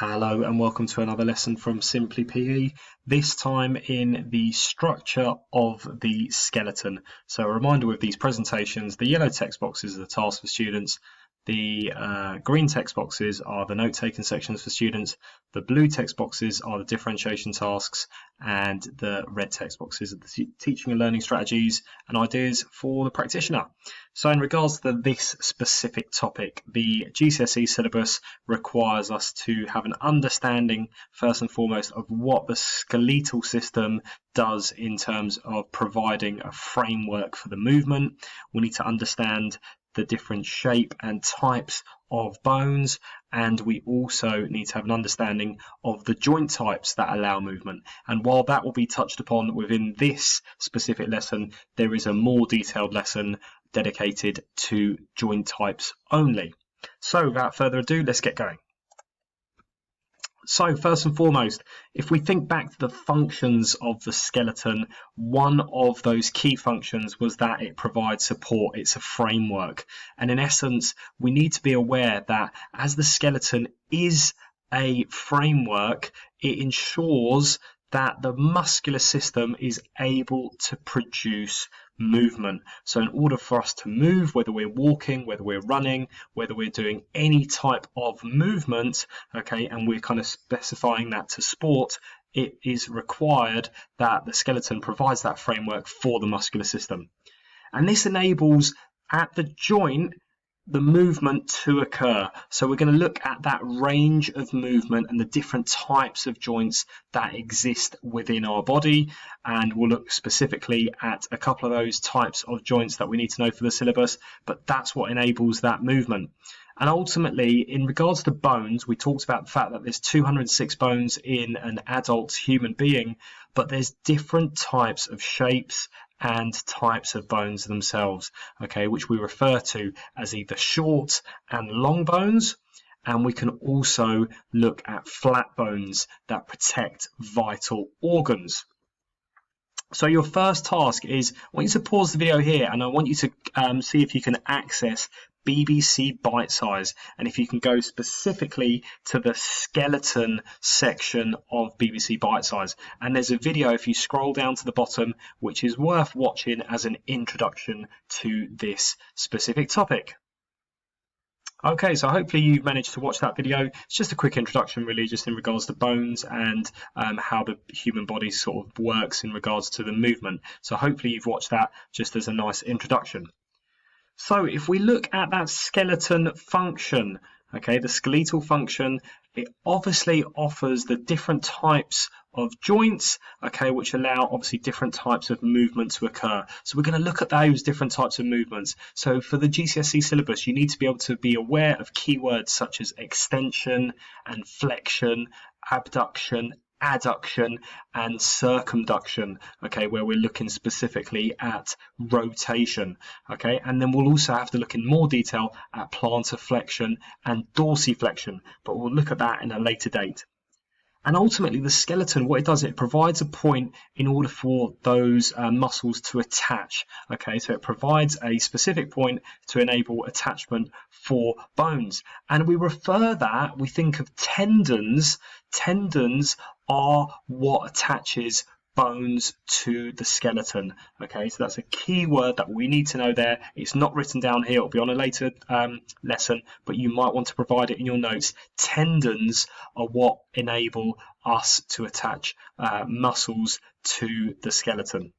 Hello and welcome to another lesson from Simply PE, this time in the structure of the skeleton. So a reminder with these presentations, the yellow text boxes are the tasks for students, the green text boxes are the note-taking sections for students, the blue text boxes are the differentiation tasks, and the red text boxes are the teaching and learning strategies and ideas for the practitioner. So in regards to this specific topic, the GCSE syllabus requires us to have an understanding, first and foremost, of what the skeletal system does in terms of providing a framework for the movement. We need to understand the different shape and types of bones, and we also need to have an understanding of the joint types that allow movement. And while that will be touched upon within this specific lesson, there is a more detailed lesson dedicated to joint types only. So without further ado, let's get going. So first and foremost, if we think back to the functions of the skeleton, one of those key functions was that it provides support. It's a framework. And in essence, we need to be aware that as the skeleton is a framework, it ensures that the muscular system is able to produce movement. So in order for us to move, whether we're walking, whether we're running, whether we're doing any type of movement, okay, and we're kind of specifying that to sport, it is required that the skeleton provides that framework for the muscular system. And this enables at the joint the movement to occur. So we're going to look at that range of movement and the different types of joints that exist within our body, and we'll look specifically at a couple of those types of joints that we need to know for the syllabus, but that's what enables that movement. And ultimately, in regards to bones, we talked about the fact that there's 206 bones in an adult human being, but there's different types of shapes and types of bones themselves, okay, which we refer to as either short and long bones, and we can also look at flat bones that protect vital organs. So your first task is, I want you to pause the video here and I want you to see if you can access BBC Bite Size, and if you can go specifically to the skeleton section of BBC Bite Size. And there's a video, if you scroll down to the bottom, which is worth watching as an introduction to this specific topic. Okay, so hopefully you've managed to watch that video. It's just a quick introduction really, just in regards to bones and how the human body sort of works in regards to the movement. So hopefully you've watched that just as a nice introduction. So if we look at that skeleton function, okay, the skeletal function, it obviously offers the different types of joints, okay, which allow obviously different types of movement to occur. So we're going to look at those different types of movements. So for the GCSE syllabus, you need to be able to be aware of keywords such as extension and flexion, abduction, adduction and circumduction, okay, where we're looking specifically at rotation, okay, and then we'll also have to look in more detail at plantar flexion and dorsiflexion, but we'll look at that in a later date. And ultimately the skeleton, what it does, it provides a point in order for those muscles to attach, okay, so it provides a specific point to enable attachment for bones. And we refer that, we think of tendons. Tendons are what attaches bones to the skeleton, okay, so that's a key word that we need to know there. It's not written down here, it'll be on a later lesson, but you might want to provide it in your notes. Tendons are what enable us to attach muscles to the skeleton.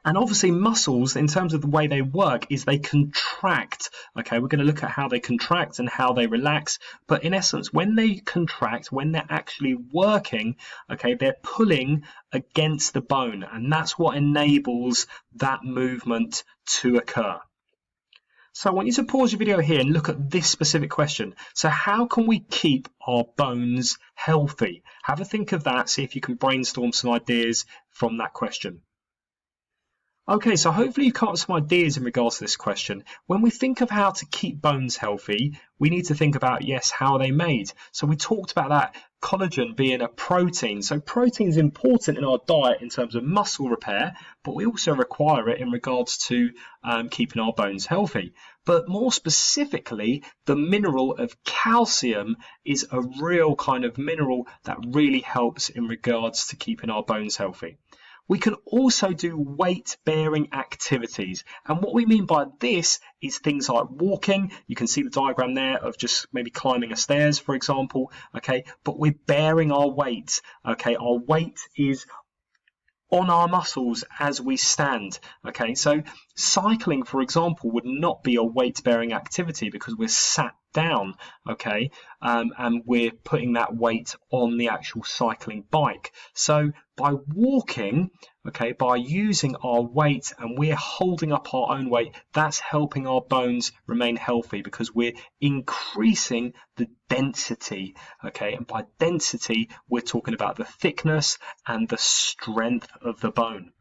And obviously muscles, in terms of the way they work, is they contract. Okay, we're going to look at how they contract and how they relax. But in essence, when they contract, when they're actually working, okay, they're pulling against the bone. And that's what enables that movement to occur. So I want you to pause your video here and look at this specific question. So how can we keep our bones healthy? Have a think of that. See if you can brainstorm some ideas from that question. Okay, so hopefully you've come up with some ideas in regards to this question. When we think of how to keep bones healthy, we need to think about, yes, how are they made? So we talked about that collagen being a protein. So protein is important in our diet in terms of muscle repair, but we also require it in regards to keeping our bones healthy. But more specifically, the mineral of calcium is a real kind of mineral that really helps in regards to keeping our bones healthy. We can also do weight-bearing activities. And what we mean by this is things like walking. You can see the diagram there of just maybe climbing a stairs, for example. Okay, but we're bearing our weight. Okay, our weight is on our muscles as we stand. Okay, so cycling, for example, would not be a weight-bearing activity because we're sat down, okay, and we're putting that weight on the actual cycling bike. So by walking, okay, by using our weight and we're holding up our own weight, that's helping our bones remain healthy because we're increasing the density, okay, and by density we're talking about the thickness and the strength of the bone.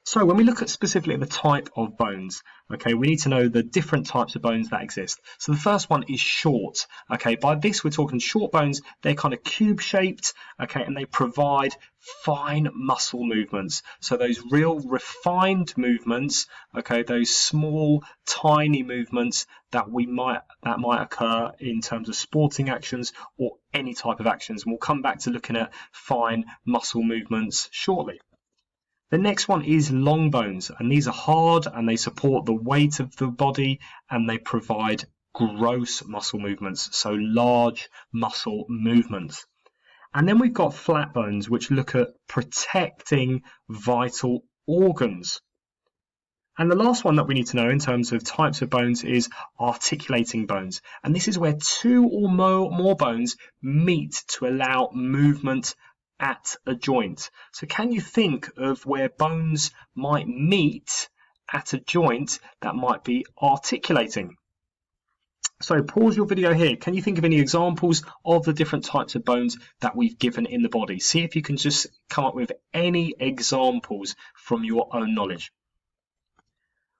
So when we look at specifically the type of bones, okay, we need to know the different types of bones that exist. So the first one is short. Okay, by this we're talking short bones. They're kind of cube shaped, okay, and they provide fine muscle movements. So those real refined movements, okay, those small, tiny movements that might occur in terms of sporting actions or any type of actions. And we'll come back to looking at fine muscle movements shortly. The next one is long bones, and these are hard and they support the weight of the body and they provide gross muscle movements, so large muscle movements. And then we've got flat bones, which look at protecting vital organs. And the last one that we need to know in terms of types of bones is articulating bones. And this is where two or more bones meet to allow movement at a joint. So can you think of where bones might meet at a joint that might be articulating? So pause your video here. Can you think of any examples of the different types of bones that we've given in the body? See if you can just come up with any examples from your own knowledge.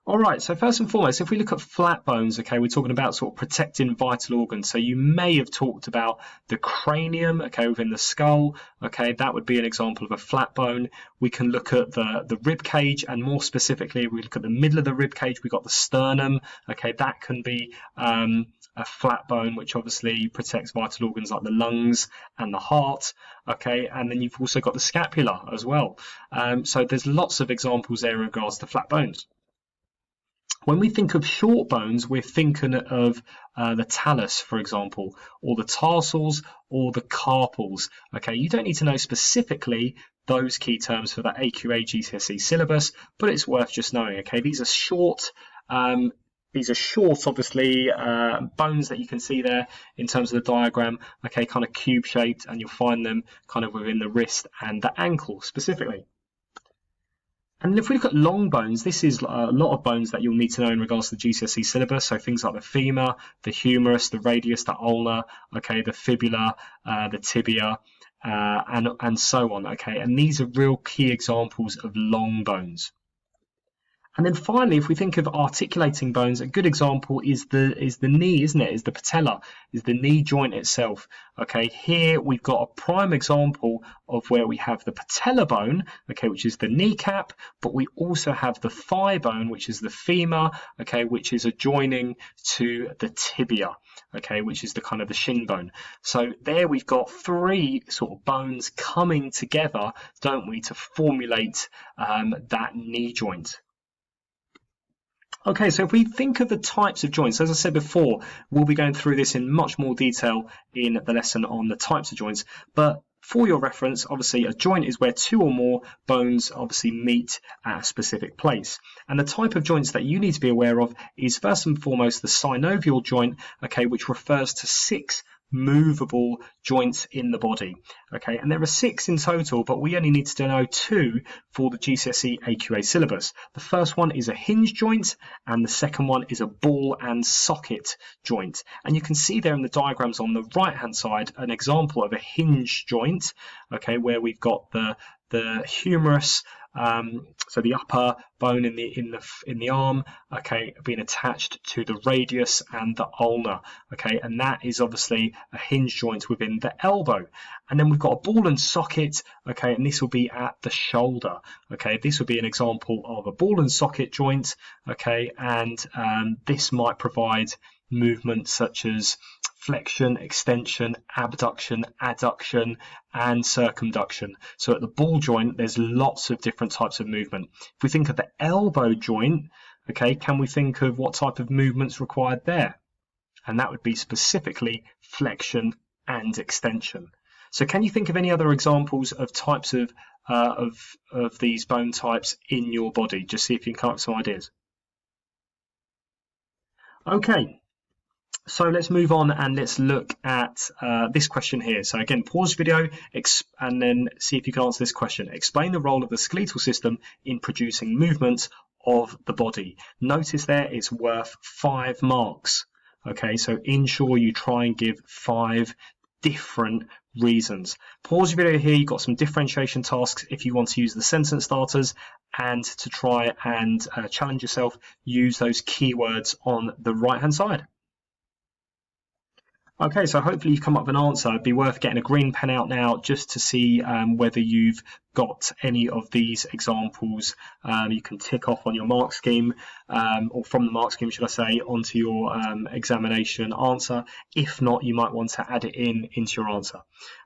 All right, so first and foremost, if we look at flat bones, okay, we're talking about sort of protecting vital organs. So you may have talked about the cranium, okay, within the skull, okay, that would be an example of a flat bone. We can look at the rib cage, and more specifically, we look at the middle of the rib cage, we've got the sternum, okay, that can be a flat bone, which obviously protects vital organs like the lungs and the heart, okay, and then you've also got the scapula as well. So there's lots of examples there in regards to flat bones. When we think of short bones, we're thinking of the talus, for example, or the tarsals or the carpals. Okay, you don't need to know specifically those key terms for that AQA GCSE syllabus, but it's worth just knowing. Okay, these are short. Obviously, bones that you can see there in terms of the diagram. Okay, kind of cube shaped, and you'll find them kind of within the wrist and the ankle specifically. And if we look at long bones, this is a lot of bones that you'll need to know in regards to the GCSE syllabus. So things like the femur, the humerus, the radius, the ulna, okay, the fibula, the tibia, and so on. Okay, and these are real key examples of long bones. And then finally, if we think of articulating bones, a good example is the knee, isn't it? Is the patella, is the knee joint itself. Okay, here we've got a prime example of where we have the patella bone, okay, which is the kneecap, but we also have the thigh bone, which is the femur, okay, which is adjoining to the tibia, okay, which is the kind of the shin bone. So there we've got three sort of bones coming together, don't we, to formulate that knee joint. Okay, so if we think of the types of joints, as I said before, we'll be going through this in much more detail in the lesson on the types of joints. But for your reference, obviously a joint is where two or more bones obviously meet at a specific place. And the type of joints that you need to be aware of is first and foremost the synovial joint, okay, which refers to 6 movable joints in the body, okay, and there are 6 in total, but we only need to know 2 for the GCSE AQA syllabus. The first one is a hinge joint and the second one is a ball and socket joint, and you can see there in the diagrams on the right hand side an example of a hinge joint, okay, where we've got the humerus So the upper bone in the arm, okay, being attached to the radius and the ulna, okay, and that is obviously a hinge joint within the elbow. And then we've got a ball and socket, okay, and this will be at the shoulder, okay. This would be an example of a ball and socket joint, okay, and this might provide movements such as flexion, extension, abduction, adduction, and circumduction. So at the ball joint, there's lots of different types of movement. If we think of the elbow joint, okay, can we think of what type of movements required there? And that would be specifically flexion and extension. So can you think of any other examples of types of these bone types in your body? Just see if you can come up with some ideas. Okay. So let's move on and let's look at this question here. So again, pause the video and then see if you can answer this question. Explain the role of the skeletal system in producing movements of the body. Notice there it's worth 5 marks. Okay, so ensure you try and give 5 different reasons. Pause the video here. You've got some differentiation tasks if you want to use the sentence starters, and to try and challenge yourself, use those keywords on the right hand side. Okay, so hopefully you've come up with an answer. It'd be worth getting a green pen out now just to see whether you've got any of these examples. You can tick off on your mark scheme, or from the mark scheme, should I say, onto your examination answer. If not, you might want to add it into your answer.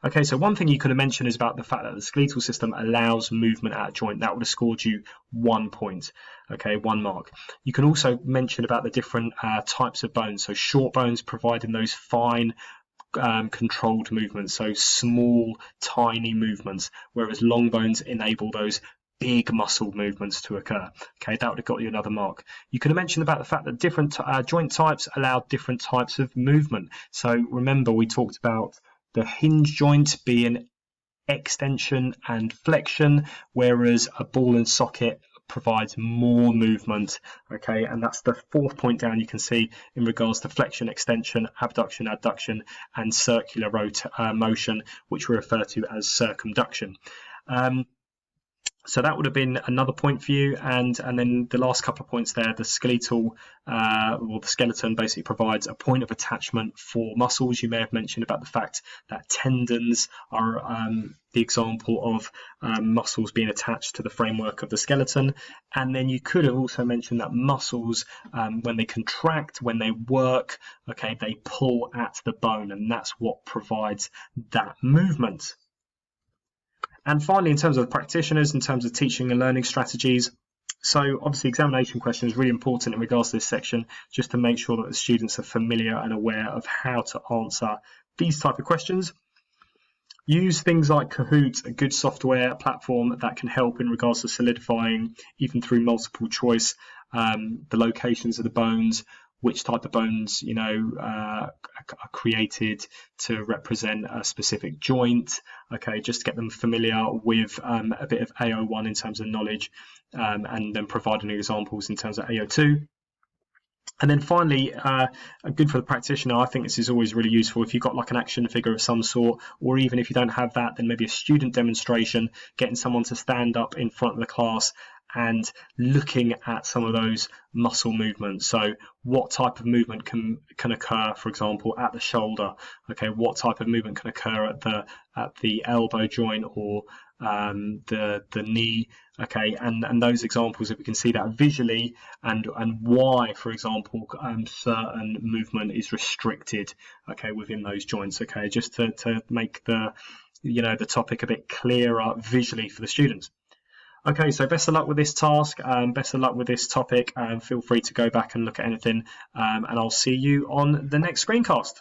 Okay, so one thing you could have mentioned is about the fact that the skeletal system allows movement at a joint. That would have scored you 1 point. Okay, 1 mark. You can also mention about the different types of bones. So short bones providing those fine controlled movements, so small tiny movements, whereas long bones enable those big muscle movements to occur. Okay, that would have got you another mark. You could have mentioned about the fact that different joint types allow different types of movement. So remember, we talked about the hinge joint being extension and flexion, whereas a ball and socket provides more movement. Okay, and that's the 4th point down. You can see in regards to flexion, extension, abduction, adduction, and circular motion, which we refer to as circumduction. So that would have been another point for you, and then the last couple of points there, the skeletal or the skeleton basically provides a point of attachment for muscles. You may have mentioned about the fact that tendons are the example of muscles being attached to the framework of the skeleton, and then you could have also mentioned that muscles, when they contract, when they work, okay, they pull at the bone, and that's what provides that movement. And finally, in terms of practitioners, in terms of teaching and learning strategies, so obviously examination question is really important in regards to this section, just to make sure that the students are familiar and aware of how to answer these type of questions. Use things like Kahoot, a good software platform that can help in regards to solidifying, even through multiple choice, the locations of the bones, which type of bones, you know, are created to represent a specific joint. Okay, just to get them familiar with a bit of AO1 in terms of knowledge, and then providing examples in terms of AO2. And then finally, good for the practitioner, I think this is always really useful if you've got like an action figure of some sort, or even if you don't have that, then maybe a student demonstration, getting someone to stand up in front of the class and looking at some of those muscle movements. So what type of movement can occur, for example, at the shoulder? Okay, what type of movement can occur at the elbow joint or the knee? Okay, and those examples, if we can see that visually, and why, for example, certain movement is restricted, okay, within those joints. Okay, just to make the topic a bit clearer visually for the students. Okay, so best of luck with this task, best of luck with this topic, feel free to go back and look at anything, and I'll see you on the next screencast.